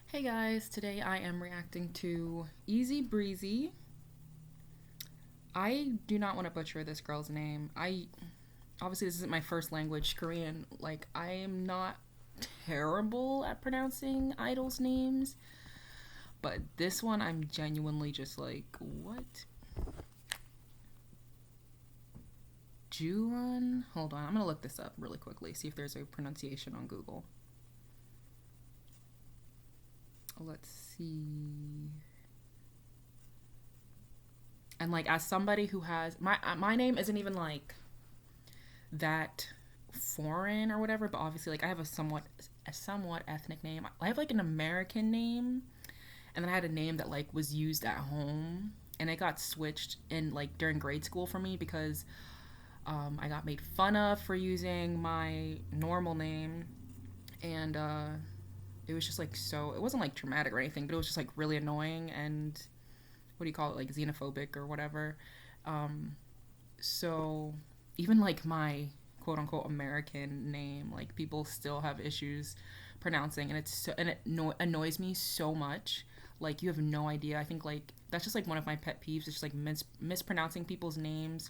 Hey guys, today I am reacting to Easy Breezy. I do not want to butcher this girl's name. Obviously this isn't my first language, Korean. Like I am not terrible at pronouncing idols' names, but this one I'm genuinely just like, what? Juan? Hold on, I'm gonna look this up really quickly, see if there's a pronunciation on Google. Let's see. And like as somebody who has my name isn't even like that foreign or whatever, but obviously like I have a somewhat ethnic name. I have like an American name, and then I had a name that like was used at home, and it got switched in like during grade school for me because I got made fun of for using my normal name, and it was just like so. It wasn't like traumatic or anything, but it was just like really annoying and what do you call it, like xenophobic or whatever. So even like my quote unquote American name, like people still have issues pronouncing, and it annoys me so much. Like you have no idea. I think like that's just like one of my pet peeves. It's just like mispronouncing people's names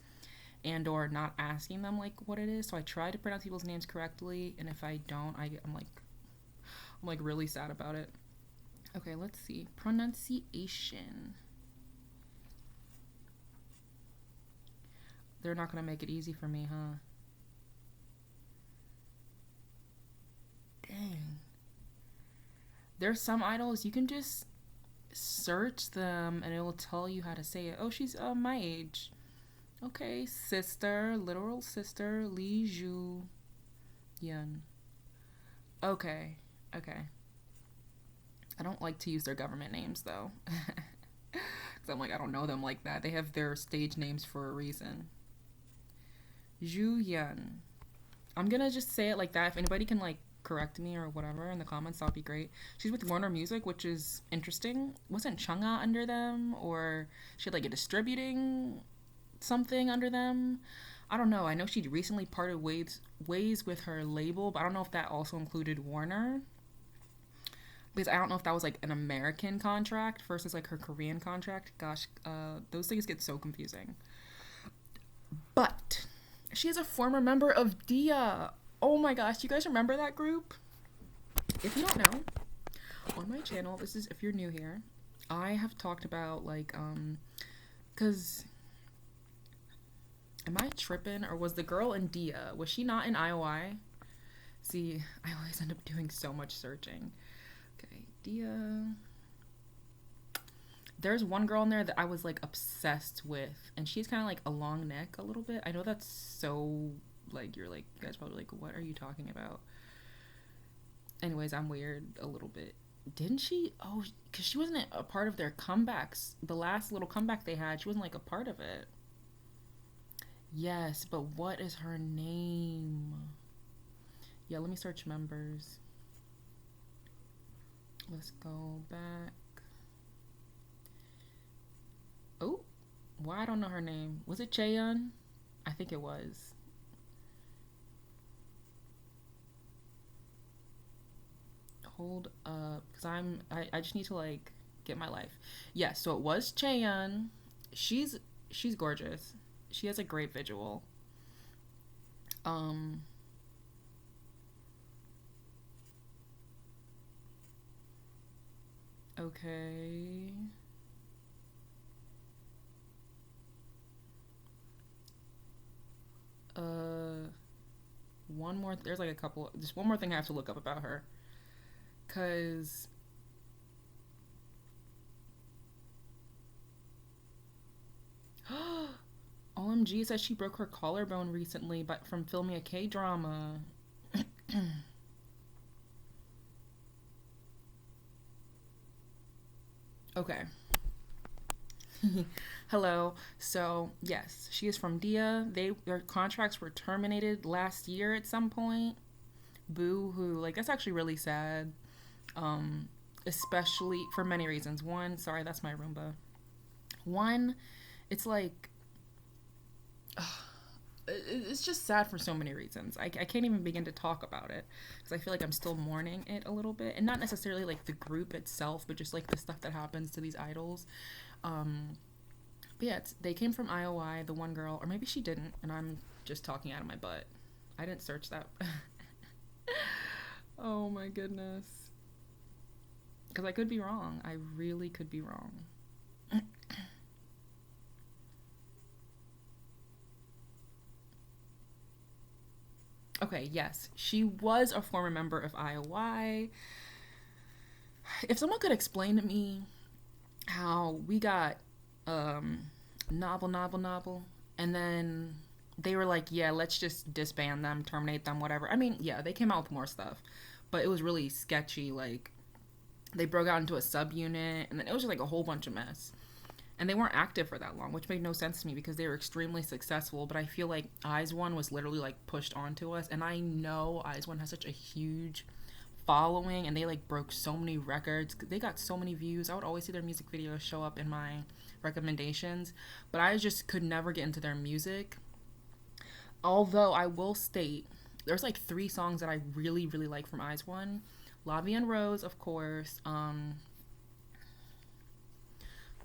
and or not asking them like what it is. So I try to pronounce people's names correctly, and if I don't, I'm like really sad about it. Okay, let's see pronunciation. They're not gonna make it easy for me, huh? Dang. There's some idols you can just search them and it will tell you how to say it. Oh, she's my age. Okay, sister, literal sister, Lee Ju Yun. Okay, okay. I don't like to use their government names though, because I'm like I don't know them like that. They have their stage names for a reason. Ju Yun. I'm gonna just say it like that. If anybody can like correct me or whatever in the comments, that'll be great. She's with Warner Music, which is interesting. Wasn't Chunga under them, or she had like a distributing something under them? I don't know. I know she recently parted ways with her label, but I don't know if that also included Warner. Because I don't know if that was like an American contract versus like her Korean contract. Gosh, those things get so confusing. But she is a former member of Dia. Oh my gosh, you guys remember that group? If you don't know, on my channel, this is if you're new here, I have talked about like cuz am I tripping or was the girl in Dia, was she not in IOI? See, I always end up doing so much searching. Okay, Dia. There's one girl in there that I was like obsessed with, and she's kind of like a long neck a little bit. I know that's so like you're like you guys probably like what are you talking about? Anyways, I'm weird a little bit. Didn't she? Oh, because she wasn't a part of their comebacks. The last little comeback they had, she wasn't like a part of it. Yes, but what is her name? Yeah, let me search members. Let's go back. Oh, why I don't know her name. Was it Chaeyeon? I think it was. Hold up, because I just need to like get my life. Yes, so it was Chaeyeon. She's she's gorgeous. She has a great visual. Um, okay. Uh, one more. There's like a couple. Just one more thing I have to look up about her, cause OMG says she broke her collarbone recently, but from filming a K drama. Okay. Hello. So yes, she is from Dia. Their contracts were terminated last year at some point. Boo hoo. Like that's actually really sad. Um, Especially for many reasons. One, sorry, that's my Roomba. One, it's like it's just sad for so many reasons. I can't even begin to talk about it because I feel like I'm still mourning it a little bit, and not necessarily like the group itself, but just like the stuff that happens to these idols. Um, but yeah, they came from IOI, the one girl, or maybe she didn't, and I'm just talking out of my butt. I didn't search that. Oh my goodness. Because I could be wrong. I really could be wrong. Okay, yes, she was a former member of IOI. If someone could explain to me how we got um novel, and then they were like, yeah, let's just disband them, terminate them, whatever. I mean, yeah, they came out with more stuff, but it was really sketchy. Like, they broke out into a subunit, and then it was just like a whole bunch of mess. And they weren't active for that long, which made no sense to me because they were extremely successful. But I feel like Eyes One was literally like pushed onto us, and I know Eyes One has such a huge following, and they like broke so many records. They got so many views. I would always see their music videos show up in my recommendations, but I just could never get into their music. Although I will state, there's like three songs that I really, really like from Eyes One. La Vie en Rose, of course. Let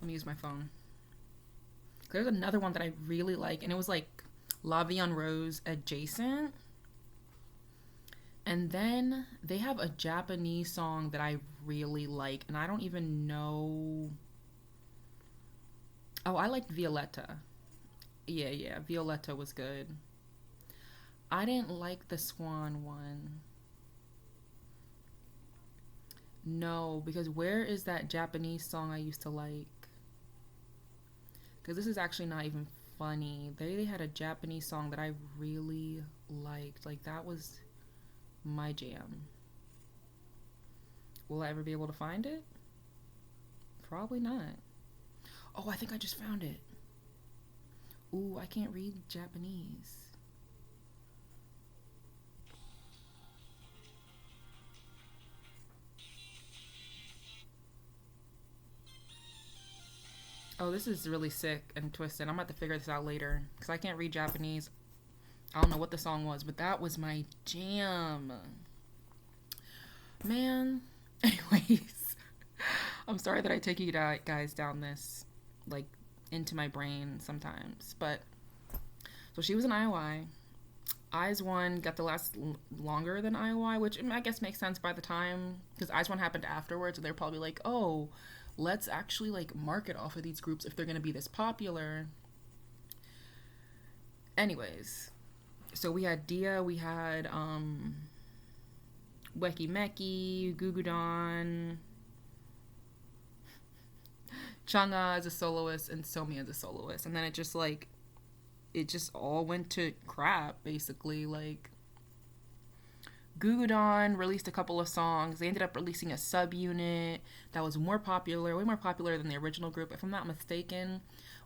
me use my phone. There's another one that I really like, and it was like La Vie en Rose adjacent. And then they have a Japanese song that I really like, and I don't even know. Oh, I liked Violetta. Yeah, Violetta was good. I didn't like the Swan one. No, because where is that Japanese song I used to like? Because this is actually not even funny. They had a Japanese song that I really liked. Like, that was my jam. Will I ever be able to find it? Probably not. Oh, I think I just found it. Ooh, I can't read Japanese. Oh, this is really sick and twisted. I'm about to figure this out later because I can't read Japanese. I don't know what the song was, but that was my jam. Man. Anyways, I'm sorry that I take you guys down this, like, into my brain sometimes. But, so she was an IOI. Eyes One got to last longer than IOI, which I guess makes sense by the time, because Eyes One happened afterwards, and they're probably like, oh, let's actually like market off of these groups if they're gonna be this popular. Anyways, so we had Dia, we had Weki Meki, Gugudon, Chang'e as a soloist, and Somi as a soloist, and then it just all went to crap basically. Like, Gugudon released a couple of songs. They ended up releasing a subunit that was more popular, way more popular than the original group. If I'm not mistaken,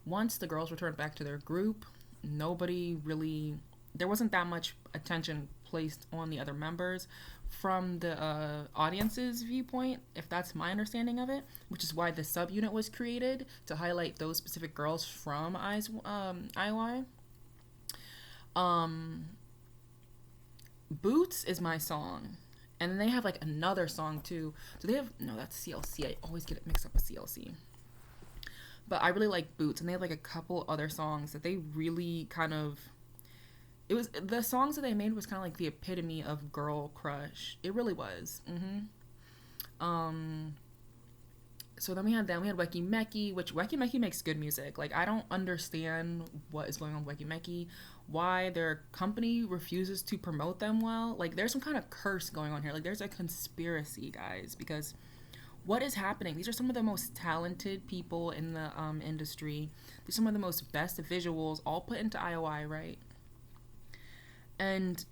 once the girls returned back to their group, nobody really, there wasn't that much attention placed on the other members from the audience's viewpoint, if that's my understanding of it, which is why the subunit was created to highlight those specific girls from IOI. Um, Boots is my song. And then they have like another song too. So they have, no, that's CLC. I always get it mixed up with CLC. But I really like Boots, and they have like a couple other songs that they really kind of, it was, the songs that they made was kind of like the epitome of girl crush. It really was. Um so then we had Weki Meki, which Weki Meki makes good music. Like, I don't understand what is going on with Weki Meki, why their company refuses to promote them well. Like, there's some kind of curse going on here. Like, there's a conspiracy, guys, because what is happening? These are some of the most talented people in the industry. These are some of the most best visuals, all put into IOI, right? And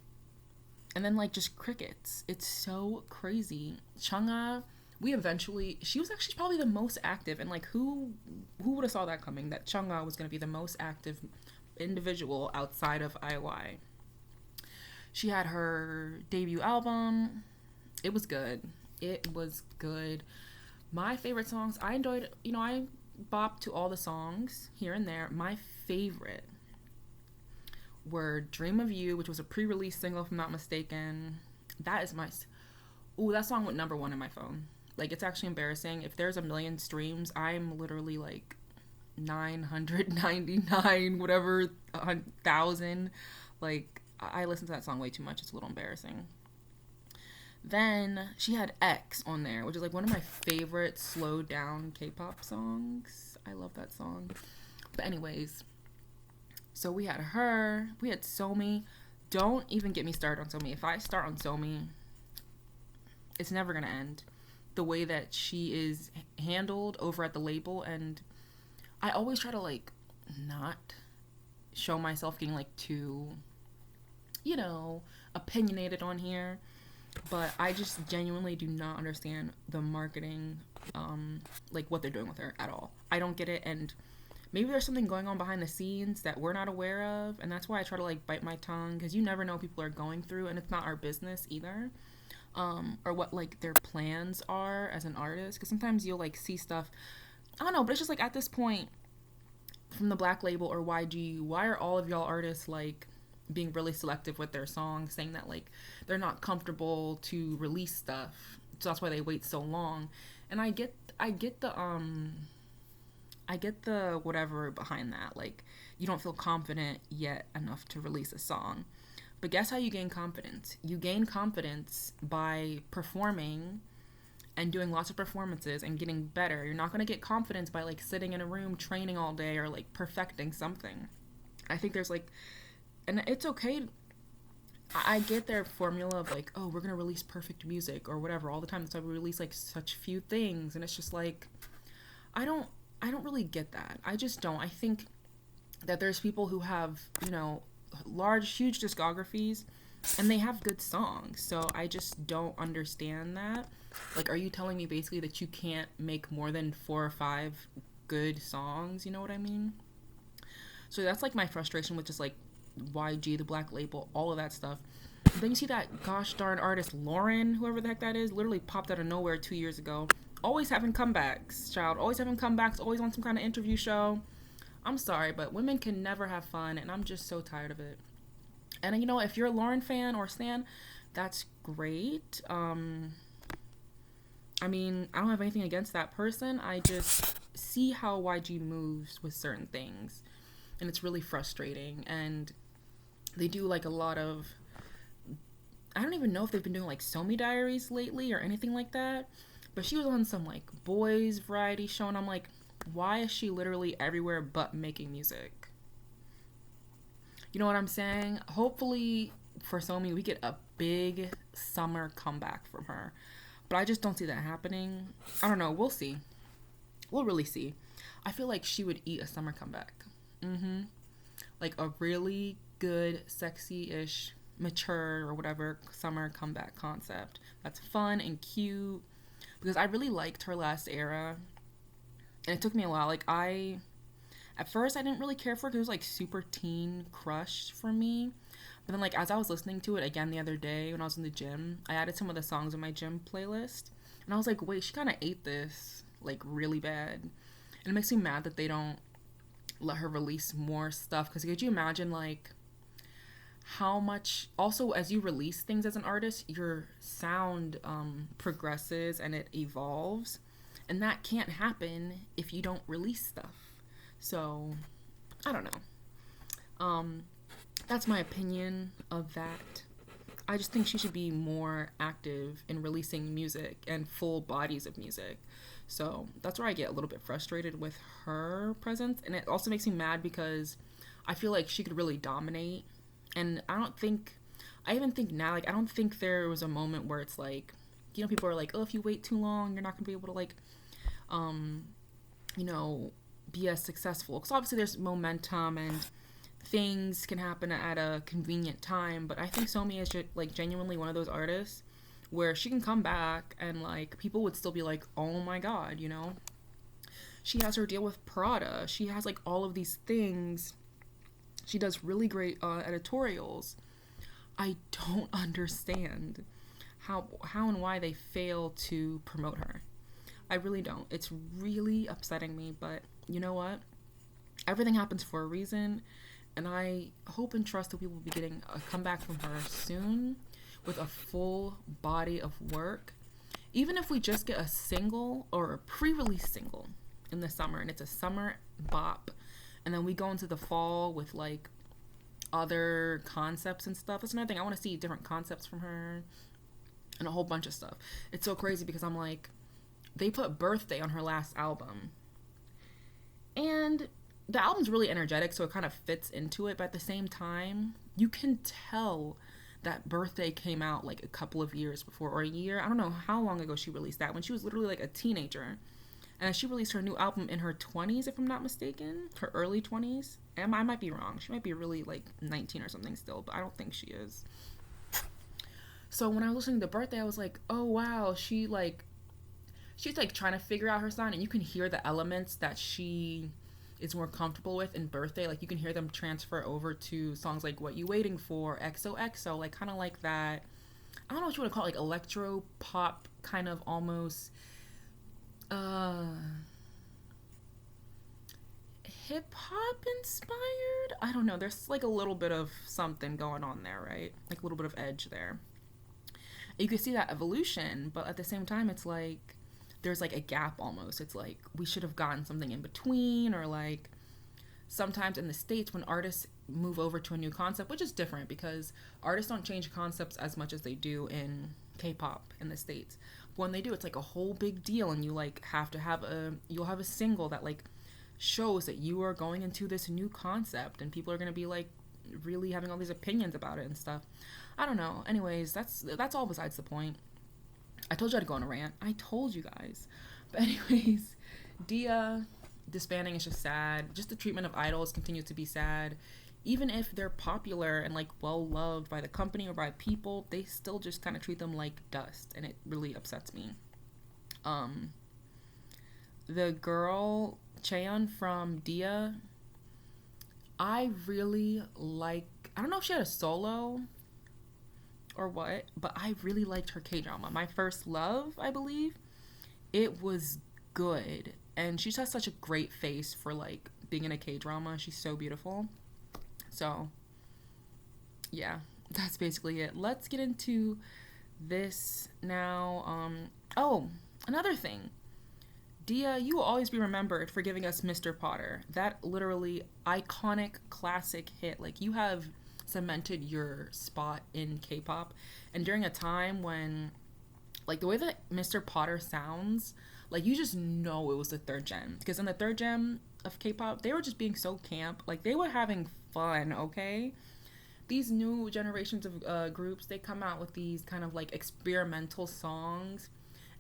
then like just crickets. It's so crazy. Chang'e, she was actually probably the most active, and like who would have saw that coming, that Chang'e was going to be the most active individual outside of IOI. She had her debut album. It was good. It was good. My favorite songs, I enjoyed, I bopped to all the songs here and there. My favorite were Dream of You, which was a pre-release single if I'm not mistaken. That is my... Ooh, that song went number one in my phone. Like, it's actually embarrassing. If there's a million streams, I'm literally like 999 whatever thousand. Like, I listen to that song way too much. It's a little embarrassing. Then she had X on there, which is like one of my favorite slowed down K-pop songs. I love that song. But anyways, so we had her, we had Somi. Don't even get me started on Somi. If I start on Somi, it's never gonna end. The way that she is handled over at the label, and I always try to like not show myself getting like too, opinionated on here, but I just genuinely do not understand the marketing, like what they're doing with her at all. I don't get it, and maybe there's something going on behind the scenes that we're not aware of, and that's why I try to like bite my tongue, because you never know what people are going through, and it's not our business either. Or what like their plans are as an artist, because sometimes you'll like see stuff, I don't know, but it's just like at this point from the Black Label or YG, why are all of y'all artists like being really selective with their songs, saying that like they're not comfortable to release stuff, so that's why they wait so long. And I get the whatever behind that, like you don't feel confident yet enough to release a song. But guess how you gain confidence? You gain confidence by performing and doing lots of performances and getting better. You're not going to get confidence by like sitting in a room training all day or like perfecting something. I think there's like, and it's okay. I get their formula of like, oh, we're going to release perfect music or whatever all the time. That's why we release like such few things. And it's just like, I don't really get that. I just don't. I think that there's people who have, huge discographies and they have good songs. So I just don't understand that. Like, are you telling me basically that you can't make more than 4 or 5 good songs? You know what I mean? So that's like my frustration with just like YG, the Black Label, all of that stuff. Then you see that gosh darn artist Lauren, whoever the heck that is, literally popped out of nowhere 2 years ago. Always having comebacks, child. Always having comebacks, always on some kind of interview show. I'm sorry, but women can never have fun, and I'm just so tired of it. And if you're a Lauren fan or stan, that's great. I mean, I don't have anything against that person. I just see how YG moves with certain things, and it's really frustrating. And they do like a lot of, I don't even know if they've been doing like Somi Diaries lately or anything like that, but she was on some like boys variety show, and I'm like, why is she literally everywhere but making music? You know what I'm saying? Hopefully for Somi we get a big summer comeback from her, but I just don't see that happening. I don't know. We'll see. We'll really see. I feel like she would eat a summer comeback. Like a really good, sexy-ish, mature or whatever summer comeback concept that's fun and cute, because I really liked her last era. And it took me a while. Like, at first I didn't really care for it because it was like super teen crush for me. But then like as I was listening to it again the other day when I was in the gym, I added some of the songs in my gym playlist. And I was like, wait, she kind of ate this like really bad. And it makes me mad that they don't let her release more stuff. Because could you imagine like how much, also as you release things as an artist, your sound progresses and it evolves. And that can't happen if you don't release stuff. So, I don't know. That's my opinion of that. I just think she should be more active in releasing music and full bodies of music. So, that's where I get a little bit frustrated with her presence. And it also makes me mad because I feel like she could really dominate. And I even think now, like, I don't think there was a moment where it's like, people are like, oh, if you wait too long, you're not going to be able to, like, be as successful. Because obviously there's momentum and things can happen at a convenient time. But I think Somi is, like, genuinely one of those artists where she can come back and, like, people would still be like, oh my god, She has her deal with Prada. She has, like, all of these things. She does really great editorials. I don't understand how and why they fail to promote her. I really don't. It's really upsetting me, but you know what? Everything happens for a reason, And I hope and trust that we will be getting a comeback from her soon with a full body of work. Even if we just get a single or a pre-release single in the summer and it's a summer bop, and then we go into the fall with like other concepts and stuff. That's another thing. I want to see different concepts from her and a whole bunch of stuff. It's so crazy because I'm like, they put Birthday on her last album. And the album's really energetic, so it kind of fits into it. But at the same time, you can tell that Birthday came out like a couple of years before, or a year. I don't know how long ago she released that, when she was literally like a teenager. And she released her new album in her 20s, if I'm not mistaken. Her early 20s. And I might be wrong. She might be really like 19 or something still, but I don't think she is. So when I was listening to Birthday, I was like, oh wow, she's like trying to figure out her sound, and you can hear the elements that she is more comfortable with in Birthday. Like you can hear them transfer over to songs like What You Waiting For, XOXO, like kind of like that. I don't know what you want to call it, like electro pop kind of almost hip hop inspired. I don't know. There's like a little bit of something going on there, right? Like a little bit of edge there. You can see that evolution, but at the same time, it's like there's like a gap almost. It's like we should have gotten something in between, or like sometimes in the States when artists move over to a new concept, which is different because artists don't change concepts as much as they do in K-pop in the States. When they do, it's like a whole big deal, and you like have to have you'll have a single that like shows that you are going into this new concept, and people are going to be like really having all these opinions about it and stuff. I don't know. Anyways, that's all besides the point. I told you I'd go on a rant. I told you guys. But anyways, Dia disbanding is just sad. Just the treatment of idols continues to be sad. Even if they're popular and like well loved by the company or by people, they still just kind of treat them like dust, and it really upsets me. The girl Cheon from Dia, I really like. I don't know if she had a solo or what, but I really liked her K-drama. My First Love, I believe. It was good, and she just has such a great face for like being in a K-drama. She's so beautiful. So yeah, that's basically it. Let's get into this now. Oh, another thing. Dia, you will always be remembered for giving us Mr. Potter. That literally iconic classic hit. Like, you have cemented your spot in K-pop. And during a time when, like, the way that Mr. Potter sounds, like, you just know it was the third gen. Because in the third gen of K-pop, they were just being so camp. Like, they were having fun, okay? These new generations of groups, they come out with these kind of, like, experimental songs.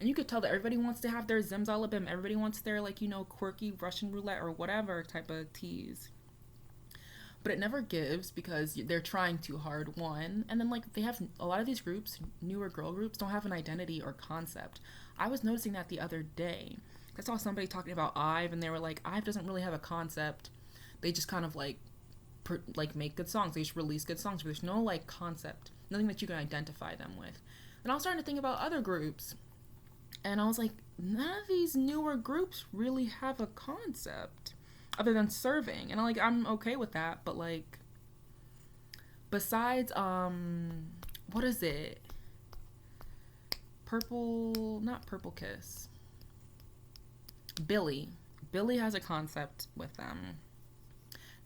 And you could tell that everybody wants to have their Zimzalabim. Everybody wants their, like, you know, quirky Russian roulette or whatever type of tease. But it never gives because they're trying too hard, one. And then, like, they have a lot of these groups, newer girl groups, don't have an identity or concept. I was noticing that the other day. I saw somebody talking about IVE, and they were like, IVE doesn't really have a concept. They just kind of, like make good songs. They just release good songs, but there's no, like, concept. Nothing that you can identify them with. And I was starting to think about other groups. And I was like, none of these newer groups really have a concept other than serving. And I'm okay with that, but like, besides, what is it? Not Purple Kiss. Billy has a concept with them.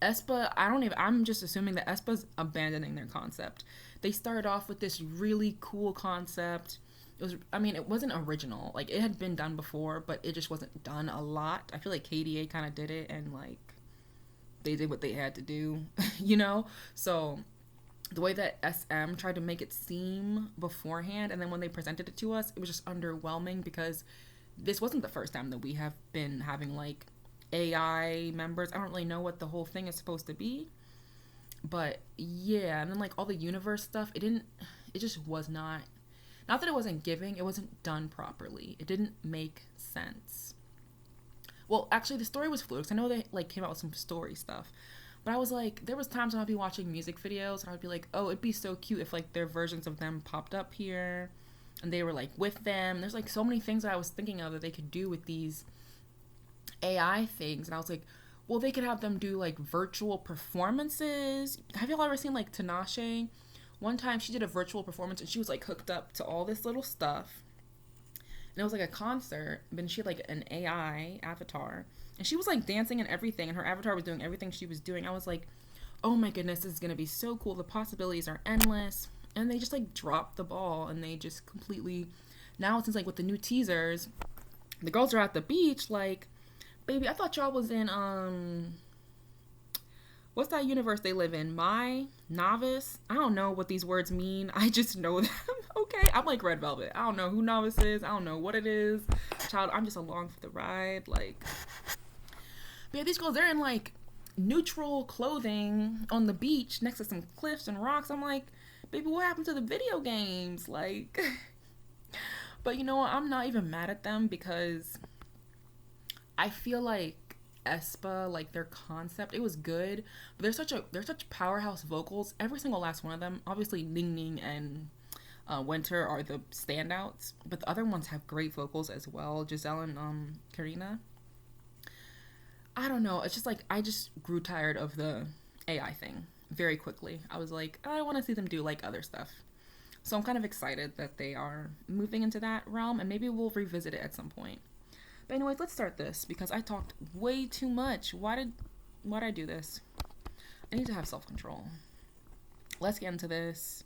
aespa, I'm just assuming that aespa's abandoning their concept. They started off with this really cool concept. It wasn't original. Like, it had been done before, but it just wasn't done a lot. I feel like KDA kind of did it, and, like, they did what they had to do, you know? So, the way that SM tried to make it seem beforehand, and then when they presented it to us, it was just underwhelming, because this wasn't the first time that we have been having, like, AI members. I don't really know what the whole thing is supposed to be. But, yeah, and then, like, all the universe stuff, it just was not that it wasn't giving, it wasn't done properly. It didn't make sense. Well, actually, the story was fluid, because I know they, like, came out with some story stuff. But I was like, there was times when I'd be watching music videos, and I'd be like, oh, it'd be so cute if, like, their versions of them popped up here, and they were, like, with them. There's, like, so many things that I was thinking of that they could do with these AI things, and I was like, Well, they could have them do like virtual performances. Have y'all ever seen like Tinashe? One time she did a virtual performance and she was like hooked up to all this little stuff. And it was like a concert, but she had like an AI avatar. And she was like dancing and everything, and her avatar was doing everything she was doing. I was like, oh my goodness, this is gonna be so cool. The possibilities are endless. And they just like dropped the ball and they just completely, now since like with the new teasers, the girls are at the beach, like, baby, I thought y'all was in what's that universe they live in? My Novice? I don't know what these words mean. I just know them. Okay, I'm like Red Velvet. I don't know who Novice is. I don't know what it is. Child, I'm just along for the ride. Like, but yeah, these girls, they're in like neutral clothing on the beach next to some cliffs and rocks. I'm like, baby, what happened to the video games? Like, but you know what? I'm not even mad at them because I feel like aespa, like their concept, it was good, but they're such powerhouse vocals. Every single last one of them, obviously Ning Ning and Winter are the standouts, but the other ones have great vocals as well. Giselle and Karina. I don't know. It's just like I just grew tired of the AI thing very quickly. I was like, I want to see them do like other stuff. So I'm kind of excited that they are moving into that realm, and maybe we'll revisit it at some point. But anyways, let's start this because I talked way too much. Why did I do this? I need to have self-control. Let's get into this.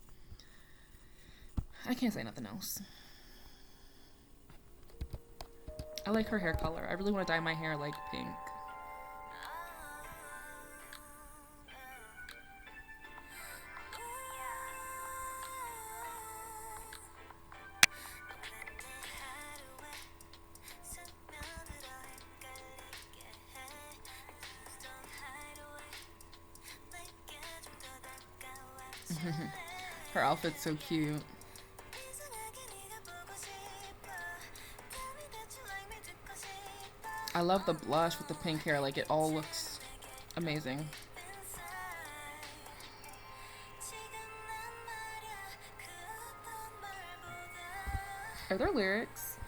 I can't say nothing else. I like her hair color. I really want to dye my hair like pink. Her outfit's so cute. I love the blush with the pink hair. Like, it all looks amazing. Are there lyrics?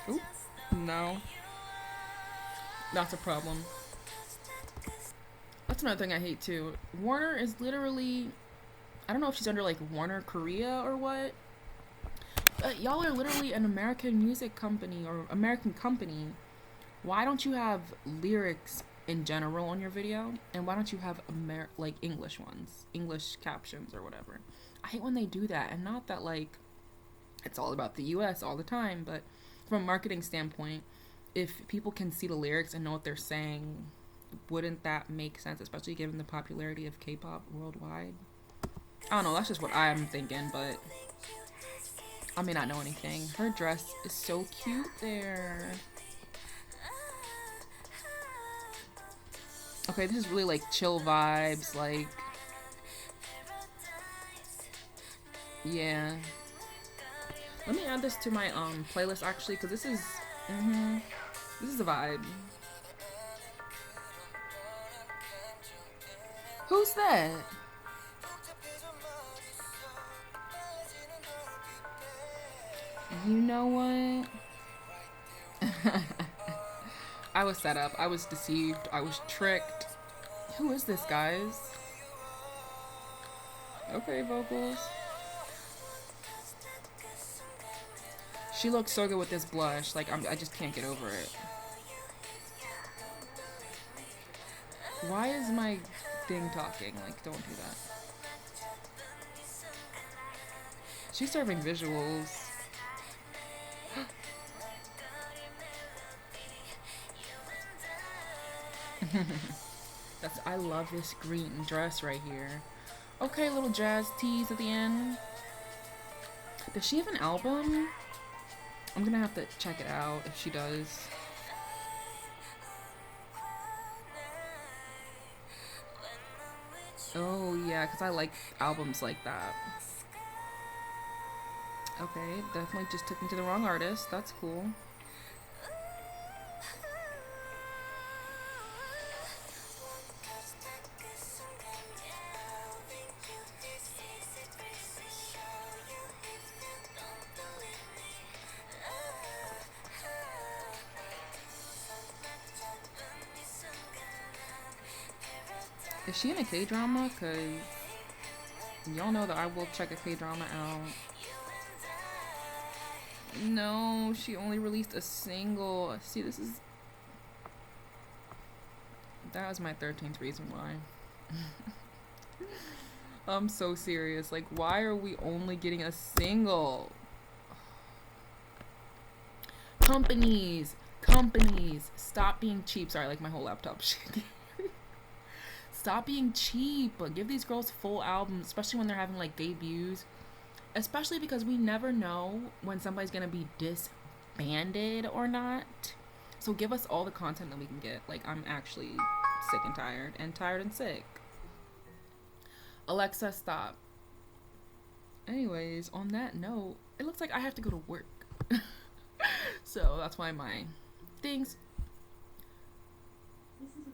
Oop, no. That's a problem. That's another thing I hate too. Warner is literally, I don't know if she's under like Warner Korea or what, but y'all are literally an American music company or American company. Why don't you have lyrics in general on your video? And why don't you have like English ones, English captions or whatever? I hate when they do that. And not that like it's all about the US all the time, but from a marketing standpoint, if people can see the lyrics and know what they're saying, wouldn't that make sense, especially given the popularity of K-pop worldwide? I don't know, that's just what I'm thinking, but I may not know anything. Her dress is so cute there. Okay, this is really like chill vibes, like, yeah. Let me add this to my playlist actually, because this is a vibe. Who's that? You know what? I was set up. I was deceived. I was tricked. Who is this, guys? Okay, vocals. She looks so good with this blush. Like, I just can't get over it. Why is my thing talking? Like, don't do that. She's serving visuals. I love this green dress right here. Okay, little jazz tease at the end. Does she have an album? I'm gonna have to check it out if she does. Oh yeah, because I like albums like that. Okay, definitely just took me to the wrong artist. That's cool. Is she in a K-drama? Cause y'all know that I will check a K-drama out. No, she only released a single. See, this is... That was my 13th reason why. I'm so serious. Like, why are we only getting a single? Companies, stop being cheap. Sorry, like my whole laptop shaking. Stop being cheap. Give these girls full albums, especially when they're having like debuts. Especially because we never know when somebody's gonna be disbanded or not. So give us all the content that we can get. Like, I'm actually sick and tired and sick. Alexa, stop. Anyways, on that note, it looks like I have to go to work. So that's why my things.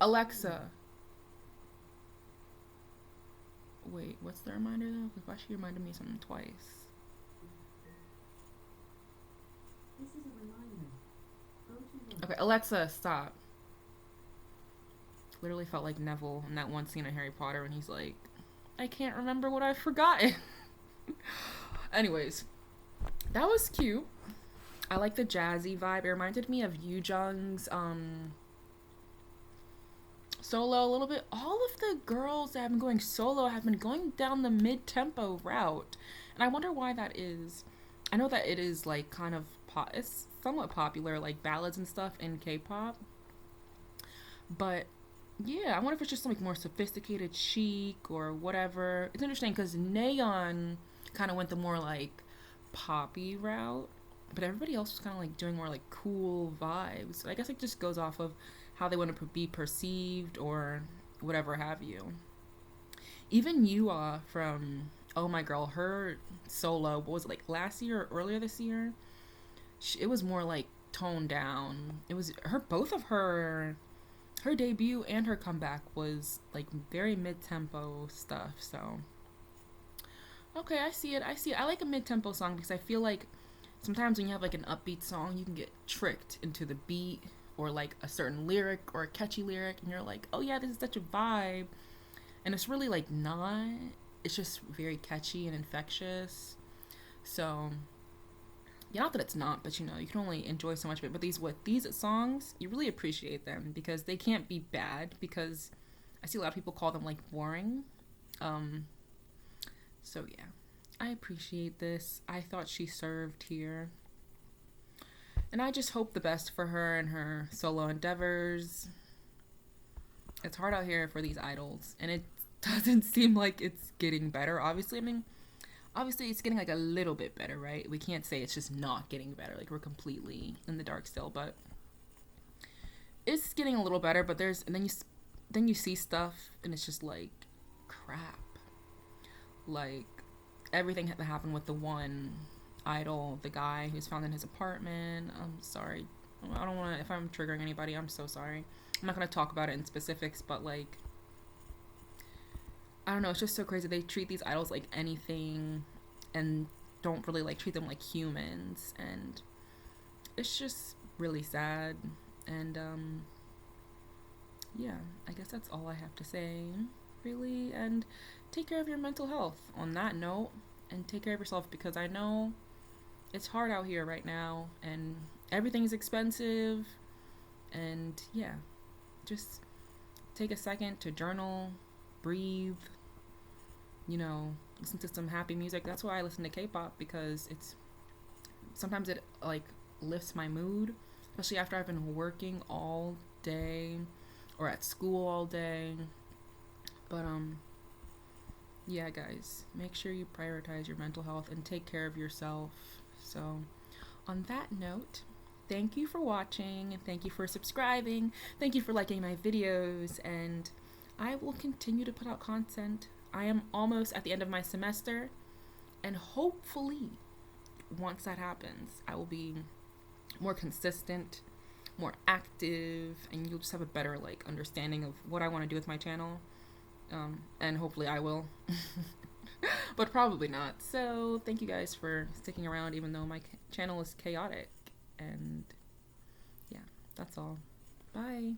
Alexa. Wait, what's the reminder though? Because why she reminded me something twice? This is a reminder. Okay, Alexa, stop. Literally felt like Neville in that one scene of Harry Potter when he's like, I can't remember what I've forgotten. Anyways, that was cute. I like the jazzy vibe. It reminded me of Yoo-jung's solo a little bit. All of the girls that have been going solo have been going down the mid-tempo route. And I wonder why that is. I know that it is like kind of it's somewhat popular, like ballads and stuff in K-pop. But yeah, I wonder if it's just like more sophisticated chic or whatever. It's interesting because Neon kind of went the more like poppy route, but everybody else was kind of like doing more like cool vibes. I guess it just goes off of how they want to be perceived or whatever have you. Even Yua from Oh My Girl, her solo, what was it, like last year or earlier this year? It was more like toned down. It was both of her debut and her comeback was like very mid-tempo stuff. So okay, I see it. I like a mid-tempo song because I feel like sometimes when you have like an upbeat song, you can get tricked into the beat or like a certain lyric or a catchy lyric, and you're like, oh yeah, this is such a vibe, and it's really like not. It's just very catchy and infectious. So yeah, not that it's not, but you know, you can only enjoy so much of it. But these songs, you really appreciate them because they can't be bad, because I see a lot of people call them like boring. So yeah, I appreciate this. I thought she served here. And I just hope the best for her and her solo endeavors. It's hard out here for these idols, and it doesn't seem like it's getting better. Obviously, it's getting like a little bit better, right? We can't say it's just not getting better. Like, we're completely in the dark still, but it's getting a little better. But then you see stuff, and it's just like crap. Like, everything that happened with the one idol, the guy who's found in his apartment. I'm sorry. I don't want to, if I'm triggering anybody, I'm so sorry. I'm not going to talk about it in specifics, but like, I don't know, it's just so crazy. They treat these idols like anything and don't really like treat them like humans, and it's just really sad. And yeah, I guess that's all I have to say, really. And take care of your mental health on that note, and take care of yourself, because I know it's hard out here right now and everything's expensive. And yeah, just take a second to journal, breathe, you know, listen to some happy music. That's why I listen to K-pop, because sometimes it like lifts my mood, especially after I've been working all day or at school all day. But yeah, guys, make sure you prioritize your mental health and take care of yourself. So on that note, thank you for watching, and thank you for subscribing, thank you for liking my videos, and I will continue to put out content. I am almost at the end of my semester, and hopefully once that happens, I will be more consistent, more active, and you'll just have a better like understanding of what I want to do with my channel. And hopefully I will. But probably not. So thank you guys for sticking around, even though my channel is chaotic. And yeah, that's all. Bye.